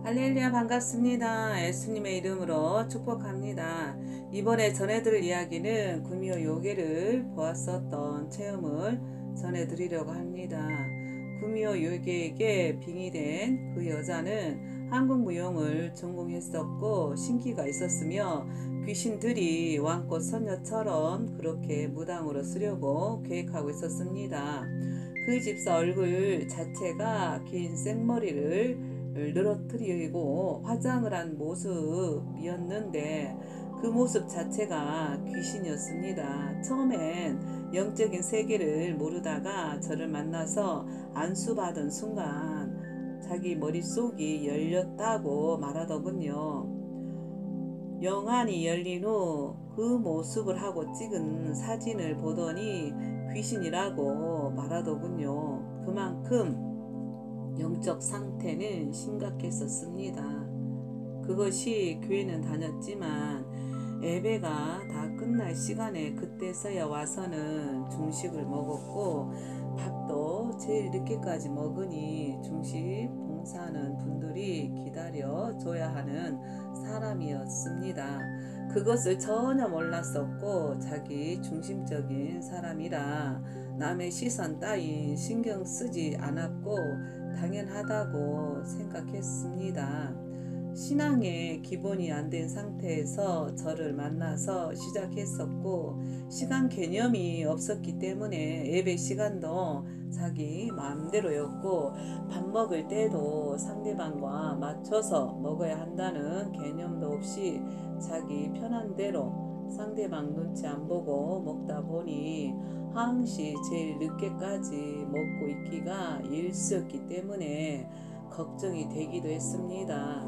할렐루야 반갑습니다. 예수님의 이름으로 축복합니다. 이번에 전해드릴 이야기는 구미호 요괴를 보았었던 체험을 전해드리려고 합니다. 구미호 요괴에게 빙의된 그 여자는 한국 무용을 전공했었고 신기가 있었으며 귀신들이 왕꽃 선녀처럼 그렇게 무당으로 쓰려고 계획하고 있었습니다. 그 집사 얼굴 자체가 긴 생머리를 늘어뜨리고 화장을 한 모습이었는데 그 모습 자체가 귀신이었습니다. 처음엔 영적인 세계를 모르다가 저를 만나서 안수받은 순간 자기 머릿속이 열렸다고 말하더군요. 영안이 열린 후 그 모습을 하고 찍은 사진을 보더니 귀신이라고 말하더군요. 그만큼 영적 상태는 심각했었습니다. 그것이 교회는 다녔지만 예배가 다 끝날 시간에 그때서야 와서는 중식을 먹었고 밥도 제일 늦게까지 먹으니 중식 봉사하는 분들이 기다려 줘야 하는 사람이었습니다. 그것을 전혀 몰랐었고 자기 중심적인 사람이라 남의 시선 따윈 신경 쓰지 않았고 당연하다고 생각했습니다. 신앙의 기본이 안 된 상태에서 저를 만나서 시작했었고 시간 개념이 없었기 때문에 예배 시간도 자기 마음대로였고 밥 먹을 때도 상대방과 맞춰서 먹어야 한다는 개념도 없이 자기 편한 대로 상대방 눈치 안 보고 먹다 보니 항시 제일 늦게까지 먹고 있기가 일쑤였기 때문에 걱정이 되기도 했습니다.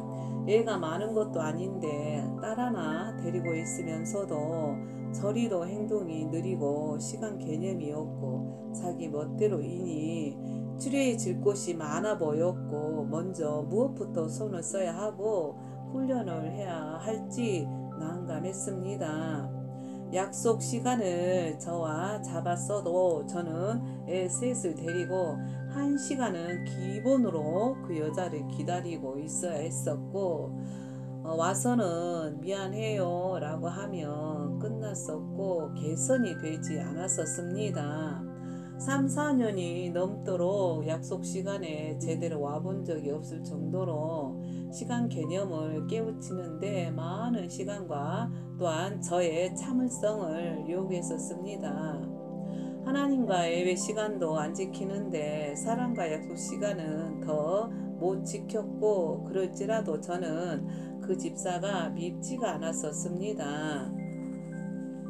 애가 많은 것도 아닌데 딸 하나 데리고 있으면서도 저리도 행동이 느리고 시간 개념이 없고 자기 멋대로이니 추리해질 곳이 많아 보였고 먼저 무엇부터 손을 써야 하고 훈련을 해야 할지 난감했습니다. 약속 시간을 저와 잡았어도 저는 애 셋을 데리고 1시간은 기본으로 그 여자를 기다리고 있어야 했었고 와서는 미안해요 라고 하면 끝났었고 개선이 되지 않았었습니다. 3, 4년이 넘도록 약속 시간에 제대로 와본 적이 없을 정도로 시간 개념을 깨우치는데 많은 시간과 또한 저의 참을성을 요구했었습니다. 하나님과 예배 시간도 안 지키는데 사람과 약속 시간은 더 못 지켰고 그럴지라도 저는 그 집사가 밉지가 않았었습니다.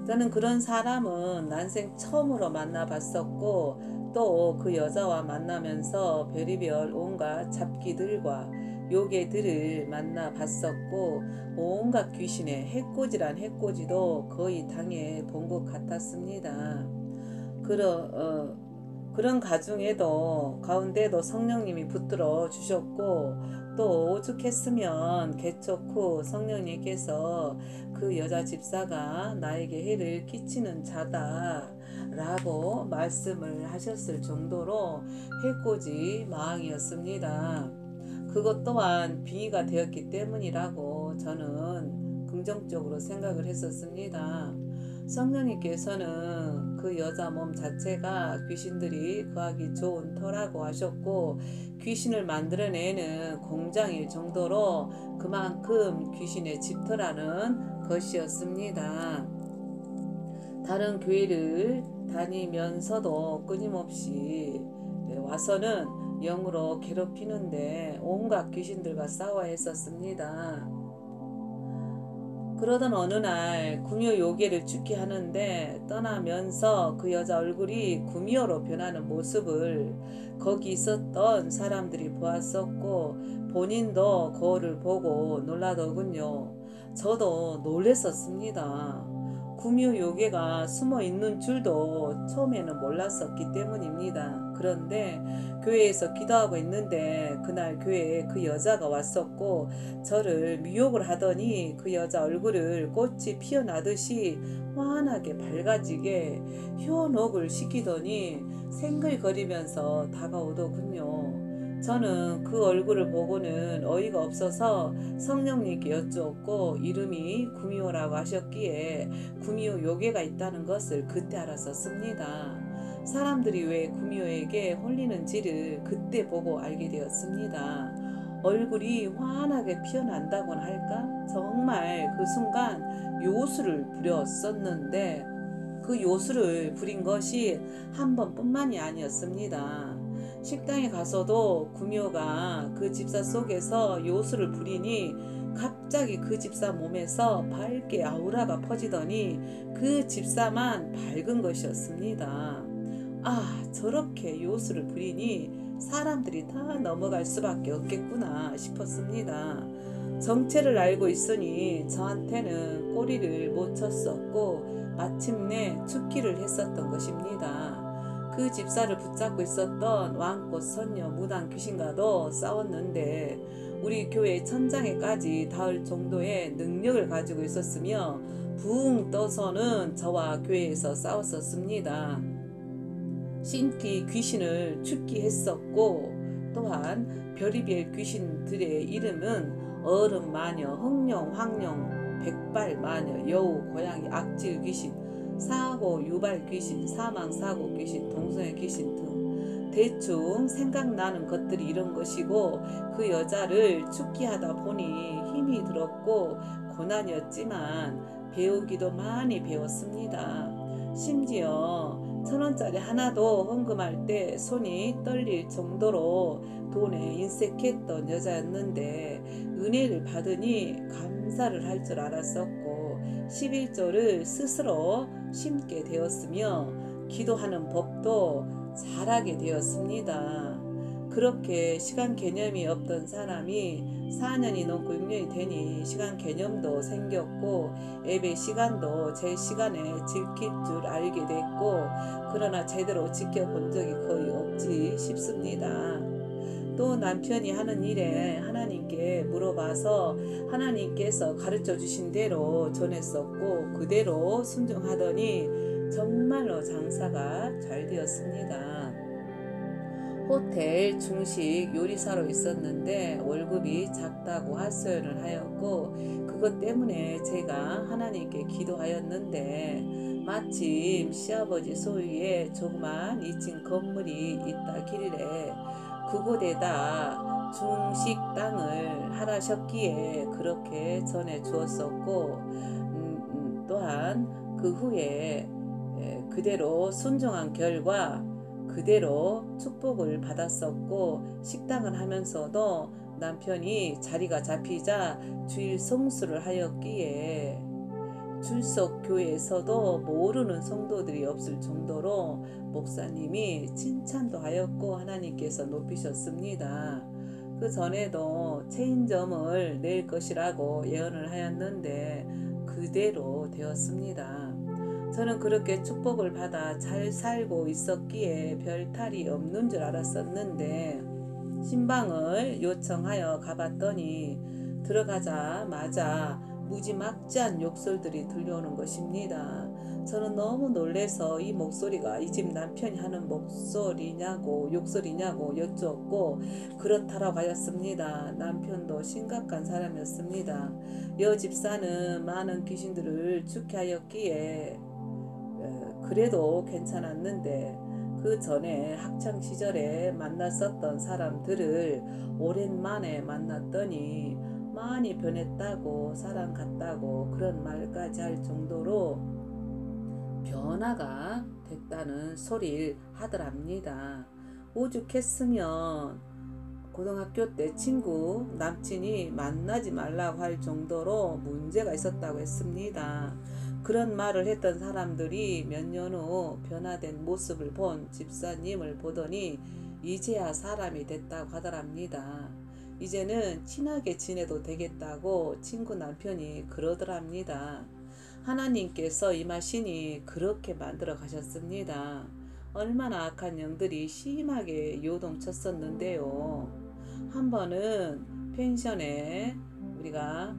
저는 그런 사람은 난생 처음으로 만나봤었고 또 그 여자와 만나면서 별의별 온갖 잡기들과 요괴들을 만나봤었고 온갖 귀신의 해코지란 해코지도 거의 당해 본 것 같았습니다. 그런 가운데도 성령님이 붙들어 주셨고 또 오죽했으면 개척 후 성령님께서 그 여자 집사가 나에게 해를 끼치는 자다 라고 말씀을 하셨을 정도로 해코지 마왕이었습니다. 그것 또한 빙의가 되었기 때문이라고 저는 긍정적으로 생각을 했었습니다. 성령님께서는 그 여자 몸 자체가 귀신들이 거하기 좋은 터라고 하셨고 귀신을 만들어내는 공장일 정도로 그만큼 귀신의 집터라는 것이었습니다. 다른 교회를 다니면서도 끊임없이 와서는 영으로 괴롭히는데 온갖 귀신들과 싸워야 했었습니다. 그러던 어느 날 구미호 요괴를 죽게 하는데 떠나면서 그 여자 얼굴이 구미호로 변하는 모습을 거기 있었던 사람들이 보았었고 본인도 거울을 보고 놀라더군요. 저도 놀랬었습니다. 구미호 요괴가 숨어 있는 줄도 처음에는 몰랐었기 때문입니다. 그런데 교회에서 기도하고 있는데 그날 교회에 그 여자가 왔었고 저를 미혹을 하더니 그 여자 얼굴을 꽃이 피어나듯이 환하게 밝아지게 효녹을 시키더니 생글거리면서 다가오더군요. 저는 그 얼굴을 보고는 어이가 없어서 성령님께 여쭈었고 이름이 구미호라고 하셨기에 구미호 요괴가 있다는 것을 그때 알았었습니다. 사람들이 왜 구미호에게 홀리는지를 그때 보고 알게 되었습니다. 얼굴이 환하게 피어난다고나 할까? 정말 그 순간 요술을 부렸었는데 그 요술을 부린 것이 한 번뿐만이 아니었습니다. 식당에 가서도 구미호가 그 집사 속에서 요술을 부리니 갑자기 그 집사 몸에서 밝게 아우라가 퍼지더니 그 집사만 밝은 것이었습니다. 아, 저렇게 요술을 부리니 사람들이 다 넘어갈 수밖에 없겠구나 싶었습니다. 정체를 알고 있으니 저한테는 꼬리를 못 쳤었고 마침내 죽기를 했었던 것입니다. 그 집사를 붙잡고 있었던 왕꽃 선녀 무당 귀신과도 싸웠는데 우리 교회 천장에까지 닿을 정도의 능력을 가지고 있었으며 붕 떠서는 저와 교회에서 싸웠었습니다. 신기 귀신을 죽게 했었고 또한 별의별 귀신들의 이름은 얼음 마녀, 흑룡, 황룡, 백발 마녀, 여우, 고양이, 악질 귀신, 사고 유발 귀신, 사망 사고 귀신, 동성애 귀신 등 대충 생각나는 것들이 이런 것이고 그 여자를 죽게 하다 보니 힘이 들었고 고난이었지만 배우기도 많이 배웠습니다. 심지어 1,000원짜리 하나도 헌금할 때 손이 떨릴 정도로 돈에 인색했던 여자였는데 은혜를 받으니 감사를 할 줄 알았었고 11조를 스스로 심게 되었으며 기도하는 법도 잘하게 되었습니다. 그렇게 시간 개념이 없던 사람이 4년이 넘고 6년이 되니 시간 개념도 생겼고 예배 시간도 제 시간에 지킬 줄 알게 됐고 그러나 제대로 지켜본 적이 거의 없지 싶습니다. 또 남편이 하는 일에 하나님께 물어봐서 하나님께서 가르쳐 주신 대로 전했었고 그대로 순종하더니 정말로 장사가 잘 되었습니다. 호텔 중식 요리사로 있었는데 월급이 작다고 하소연을 하였고 그것 때문에 제가 하나님께 기도하였는데 마침 시아버지 소유의 조그만 2층 건물이 있다길래 그곳에다 중식 땅을 하라셨기에 그렇게 전해 주었었고 또한 그 후에 그대로 순종한 결과 그대로 축복을 받았었고 식당을 하면서도 남편이 자리가 잡히자 주일 성수를 하였기에 출석 교회에서도 모르는 성도들이 없을 정도로 목사님이 칭찬도 하였고 하나님께서 높이셨습니다. 그 전에도 체인점을 낼 것이라고 예언을 하였는데 그대로 되었습니다. 저는 그렇게 축복을 받아 잘 살고 있었기에 별 탈이 없는 줄 알았었는데 신방을 요청하여 가봤더니 들어가자마자 무지막지한 욕설들이 들려오는 것입니다. 저는 너무 놀래서 이 목소리가 이 집 남편이 하는 목소리냐고 욕설이냐고 여쭈었고 그렇다라고 하였습니다. 남편도 심각한 사람이었습니다. 여 집사는 많은 귀신들을 죽게 하였기에 그래도 괜찮았는데 그 전에 학창시절에 만났었던 사람들을 오랜만에 만났더니 많이 변했다고 사람 같다고 그런 말까지 할 정도로 변화가 됐다는 소리를 하더랍니다. 오죽했으면 고등학교 때 친구 남친이 만나지 말라고 할 정도로 문제가 있었다고 했습니다. 그런 말을 했던 사람들이 몇 년 후 변화된 모습을 본 집사님을 보더니 이제야 사람이 됐다고 하더랍니다. 이제는 친하게 지내도 되겠다고 친구 남편이 그러더랍니다. 하나님께서 임하시니 그렇게 만들어 가셨습니다. 얼마나 악한 영들이 심하게 요동쳤었는데요. 한 번은 펜션에 우리가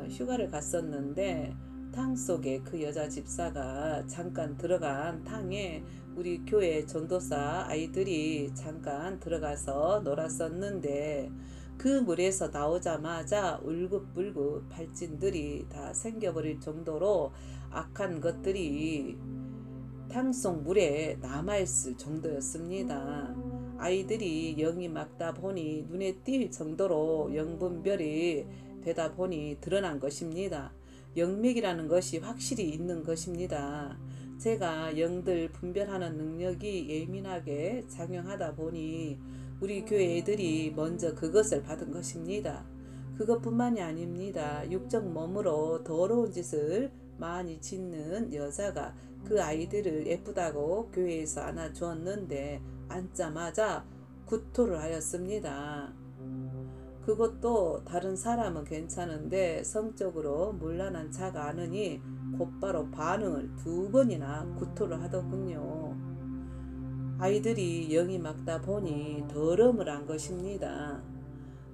휴가를 갔었는데 탕 속에 그 여자 집사가 잠깐 들어간 탕에 우리 교회 전도사 아이들이 잠깐 들어가서 놀았었는데 그 물에서 나오자마자 울긋불긋 발진들이 다 생겨버릴 정도로 악한 것들이 탕속 물에 남아있을 정도였습니다. 아이들이 영이 막다 보니 눈에 띌 정도로 영분별이 되다 보니 드러난 것입니다. 영맥이라는 것이 확실히 있는 것입니다. 제가 영들 분별하는 능력이 예민하게 작용하다 보니 우리 교회 애들이 먼저 그것을 받은 것입니다. 그것뿐만이 아닙니다. 육적 몸으로 더러운 짓을 많이 짓는 여자가 그 아이들을 예쁘다고 교회에서 안아주었는데 앉자마자 구토를 하였습니다. 그것도 다른 사람은 괜찮은데 성적으로 문란한 자가 아느니 곧바로 반응을 2번이나 구토를 하더군요. 아이들이 영이 막다 보니 더러움을 한 것입니다.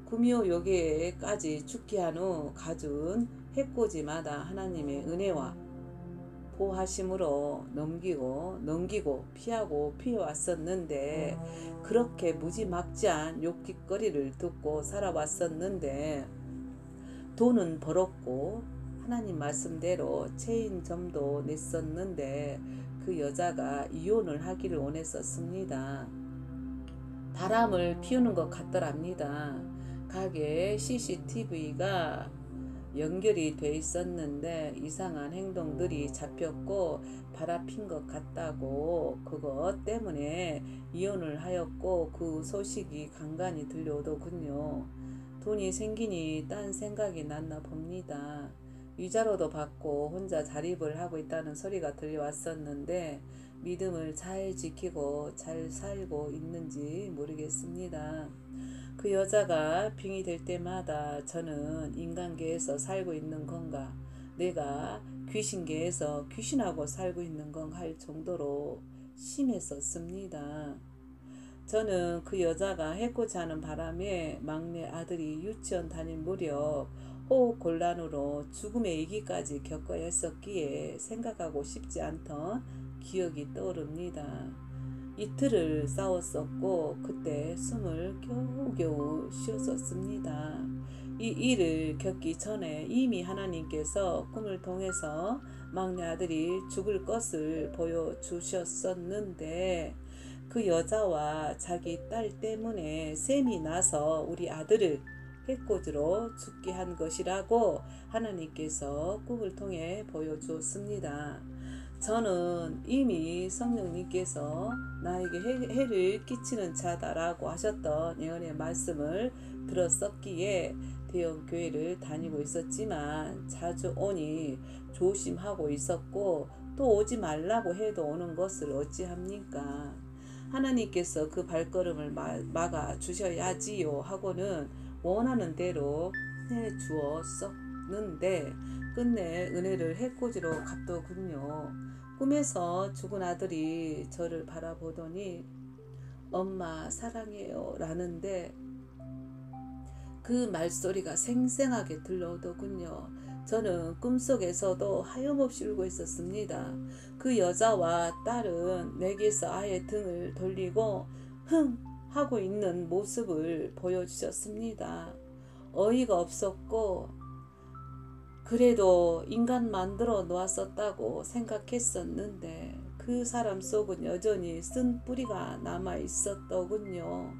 구미호 요괴까지 죽게 한 후 가준 해코지마다 하나님의 은혜와 보하심으로 넘기고 피하고 피해왔었는데 그렇게 무지막지한 욕깃거리를 듣고 살아왔었는데 돈은 벌었고 하나님 말씀대로 체인점도 냈었는데 그 여자가 이혼을 하기를 원했었습니다. 바람을 피우는 것 같더랍니다. 가게에 CCTV가 연결이 돼 있었는데 이상한 행동들이 잡혔고 바람핀 것 같다고 그것 때문에 이혼을 하였고 그 소식이 간간히 들려오더군요. 돈이 생기니 딴 생각이 났나 봅니다. 위자료도 받고 혼자 자립을 하고 있다는 소리가 들려왔었는데 믿음을 잘 지키고 잘 살고 있는지 모르겠습니다. 그 여자가 빙이 될 때마다 저는 인간계에서 살고 있는 건가, 내가 귀신계에서 귀신하고 살고 있는 건가 할 정도로 심했었습니다. 저는 그 여자가 해코지 하는 바람에 막내 아들이 유치원 다닐 무렵 호흡곤란으로 죽음의 위기까지 겪어야 했었기에 생각하고 싶지 않던 기억이 떠오릅니다. 이틀을 싸웠었고 그때 숨을 겨우겨우 쉬었었습니다. 이 일을 겪기 전에 이미 하나님께서 꿈을 통해서 막내 아들이 죽을 것을 보여주셨었는데 그 여자와 자기 딸 때문에 셈이 나서 우리 아들을 해코지로 죽게 한 것이라고 하나님께서 꿈을 통해 보여주었습니다. 저는 이미 성령님께서 나에게 해를 끼치는 자다라고 하셨던 예언의 말씀을 들었었기에 대형 교회를 다니고 있었지만 자주 오니 조심하고 있었고 또 오지 말라고 해도 오는 것을 어찌합니까? 하나님께서 그 발걸음을 막아 주셔야지요 하고는 원하는 대로 해주었었는데 끝내 은혜를 해코지로 갚더군요. 꿈에서 죽은 아들이 저를 바라보더니 엄마 사랑해요 라는데 그 말소리가 생생하게 들려오더군요. 저는 꿈속에서도 하염없이 울고 있었습니다. 그 여자와 딸은 내게서 아예 등을 돌리고 흥 하고 있는 모습을 보여주셨습니다. 어이가 없었고 그래도 인간 만들어 놓았었다고 생각했었는데 그 사람 속은 여전히 쓴 뿌리가 남아 있었더군요.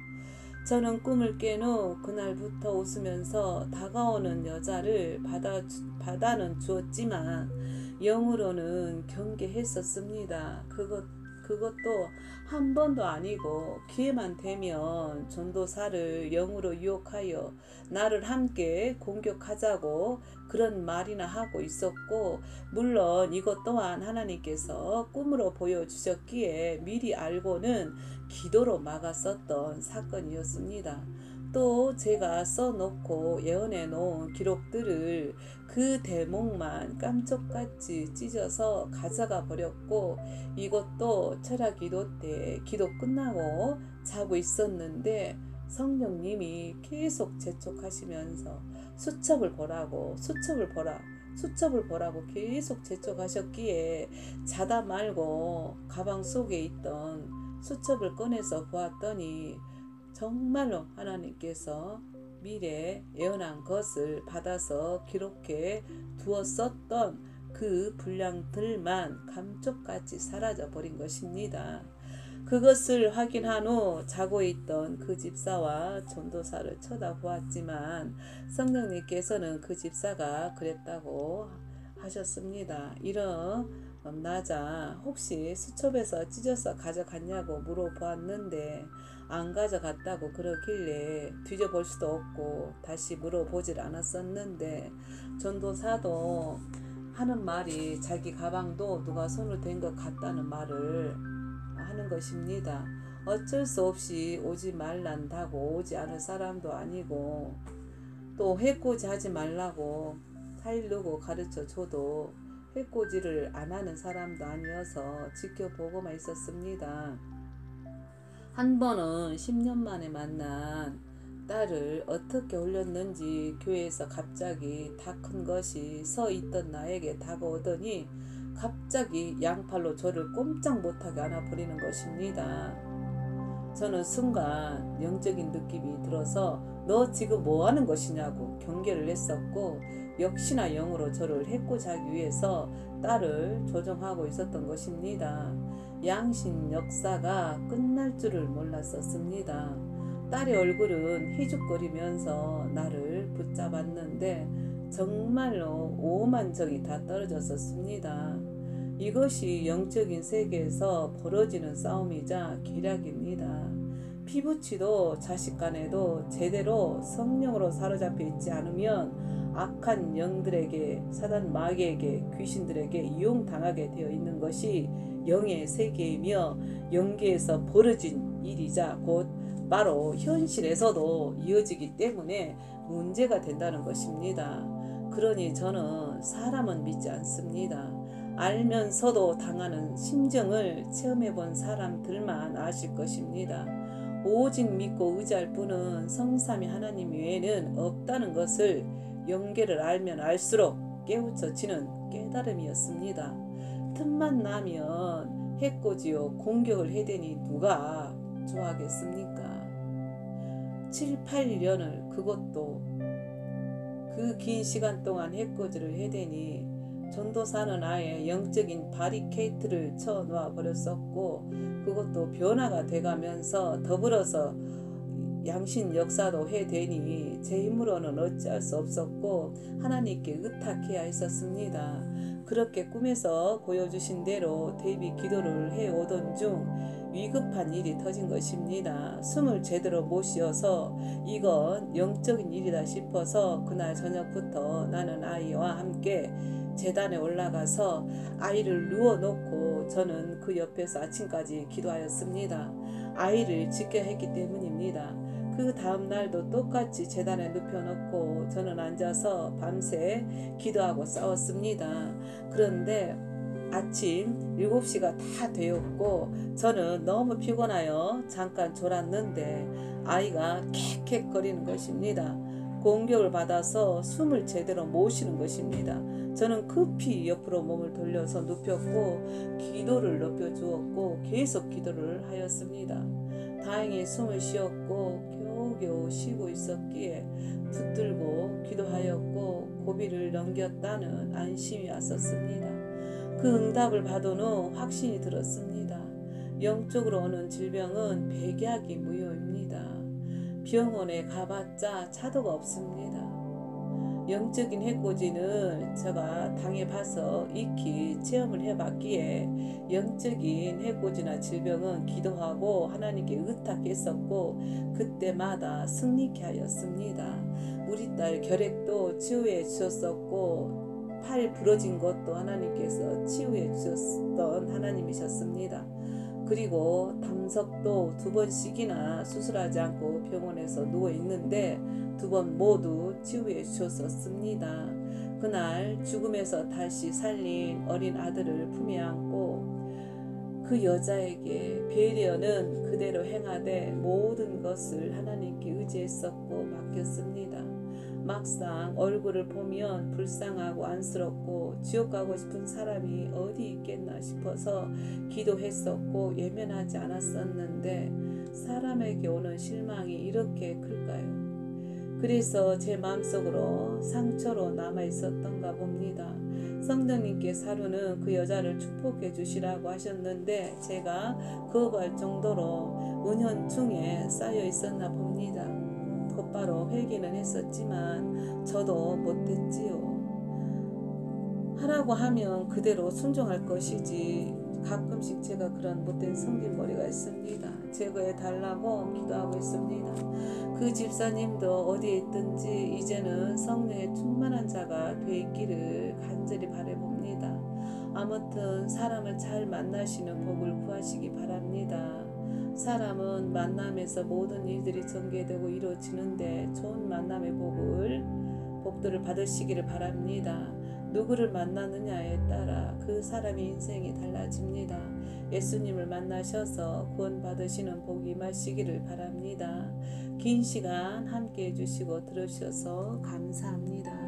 저는 꿈을 깬 후 그날부터 웃으면서 다가오는 여자를 받아는 주었지만 영으로는 경계했었습니다. 그것도 한 번도 아니고 기회만 되면 전도사를 영으로 유혹하여 나를 함께 공격하자고 그런 말이나 하고 있었고 물론 이것 또한 하나님께서 꿈으로 보여주셨기에 미리 알고는 기도로 막았었던 사건이었습니다. 또 제가 써놓고 예언해 놓은 기록들을 그 대목만 깜짝같이 찢어서 가져가 버렸고 이것도 철학 기도 때 기도 끝나고 자고 있었는데 성령님이 계속 재촉하시면서 수첩을 보라 수첩을 보라고 계속 재촉하셨기에 자다 말고 가방 속에 있던 수첩을 꺼내서 보았더니 정말로 하나님께서 미래에 예언한 것을 받아서 기록해 두었었던 그 분량들만 감쪽같이 사라져 버린 것입니다. 그것을 확인한 후 자고 있던 그 집사와 전도사를 쳐다보았지만 성령님께서는 그 집사가 그랬다고 하셨습니다. 일어나자 혹시 수첩에서 찢어서 가져갔냐고 물어보았는데 안 가져갔다고 그러길래 뒤져볼 수도 없고 다시 물어보질 않았었는데 전도사도 하는 말이 자기 가방도 누가 손을 댄 것 같다는 말을 하는 것입니다. 어쩔 수 없이 오지 말란다고 오지 않을 사람도 아니고 또 해코지 하지 말라고 타일르고 가르쳐 줘도 해코지를 안 하는 사람도 아니어서 지켜보고만 있었습니다. 한 번은 10년 만에 만난 딸을 어떻게 올렸는지 교회에서 갑자기 다 큰 것이 서 있던 나에게 다가오더니 갑자기 양팔로 저를 꼼짝 못하게 안아버리는 것입니다. 저는 순간 영적인 느낌이 들어서 너 지금 뭐 하는 것이냐고 경계를 했었고 역시나 영으로 저를 해코지 하기 위해서 딸을 조종하고 있었던 것입니다. 양신 역사가 끝날 줄을 몰랐었습니다. 딸의 얼굴은 희죽거리면서 나를 붙잡았는데 정말로 오만정이 다 떨어졌었습니다. 이것이 영적인 세계에서 벌어지는 싸움이자 계략입니다. 피부치도 자식 간에도 제대로 성령으로 사로잡혀 있지 않으면 악한 영들에게 사단 마귀에게 귀신들에게 이용당하게 되어 있는 것이 영의 세계이며 영계에서 벌어진 일이자 곧 바로 현실에서도 이어지기 때문에 문제가 된다는 것입니다. 그러니 저는 사람은 믿지 않습니다. 알면서도 당하는 심정을 체험해 본 사람들만 아실 것입니다. 오직 믿고 의지할 분은 성삼위 하나님 외에는 없다는 것을 영계를 알면 알수록 깨우쳐지는 깨달음이었습니다. 틈만 나면 해코지요 공격을 해대니 누가 좋아하겠습니까? 7, 8년을 그것도 그 긴 시간 동안 해코지를 해대니 전도사는 아예 영적인 바리케이트를 쳐놓아 버렸었고 그것도 변화가 돼가면서 더불어서 양신 역사도 해대니 제 힘으로는 어찌할 수 없었고 하나님께 의탁해야 했었습니다. 그렇게 꿈에서 보여주신 대로 대비 기도를 해오던 중 위급한 일이 터진 것입니다. 숨을 제대로 못 쉬어서 이건 영적인 일이다 싶어서 그날 저녁부터 나는 아이와 함께 제단에 올라가서 아이를 누워놓고 저는 그 옆에서 아침까지 기도하였습니다. 아이를 지켜야 했기 때문입니다. 그 다음 날도 똑같이 제단에 눕혀놓고 저는 앉아서 밤새 기도하고 싸웠습니다. 그런데 아침 7시가 다 되었고 저는 너무 피곤하여 잠깐 졸았는데 아이가 캑캑거리는 것입니다. 공격을 받아서 숨을 제대로 못 쉬는 것입니다. 저는 급히 옆으로 몸을 돌려서 눕혔고 기도를 높여주었고 계속 기도를 하였습니다. 다행히 숨을 쉬었고 겨우겨우 쉬고 있었기에 붙들고 기도하였고 고비를 넘겼다는 안심이 왔었습니다. 그 응답을 받은 후 확신이 들었습니다. 영적으로 오는 질병은 백약이 무효입니다. 병원에 가봤자 차도가 없습니다. 영적인 해코지는 제가 당해봐서 익히 체험을 해봤기에 영적인 해코지나 질병은 기도하고 하나님께 의탁했었고 그때마다 승리케 하였습니다. 우리 딸 결핵도 치유해 주셨었고 팔 부러진 것도 하나님께서 치유해 주셨던 하나님이셨습니다. 그리고 담석도 2번씩이나 수술하지 않고 병원에서 누워 있는데 2번 모두 치유해 주셨었습니다. 그날 죽음에서 다시 살린 어린 아들을 품에 안고 그 여자에게 배려는 그대로 행하되 모든 것을 하나님께 의지했었고 맡겼습니다. 막상 얼굴을 보면 불쌍하고 안쓰럽고 지옥 가고 싶은 사람이 어디 있겠나 싶어서 기도했었고 예면하지 않았었는데 사람에게 오는 실망이 이렇게 클까요? 그래서 제 마음속으로 상처로 남아 있었던가 봅니다. 성령님께서 하루는 그 여자를 축복해 주시라고 하셨는데 제가 거부할 정도로 은연중에 쌓여 있었나 봅니다. 곧바로 회개는 했었지만 저도 못했지요. 하라고 하면 그대로 순종할 것이지 가끔씩 제가 그런 못된 성질머리가 있습니다. 제거해 달라고 기도하고 있습니다. 그 집사님도 어디에 있든지 이제는 성령에 충만한 자가 돼 있기를 간절히 바라봅니다. 아무튼 사람을 잘 만나시는 복을 구하시기 바랍니다. 사람은 만남에서 모든 일들이 전개되고 이루어지는데 좋은 만남의 복들을 받으시기를 바랍니다. 누구를 만나느냐에 따라 그 사람의 인생이 달라집니다. 예수님을 만나셔서 구원 받으시는 복이 임하시기를 바랍니다. 긴 시간 함께 해주시고 들으셔서 감사합니다.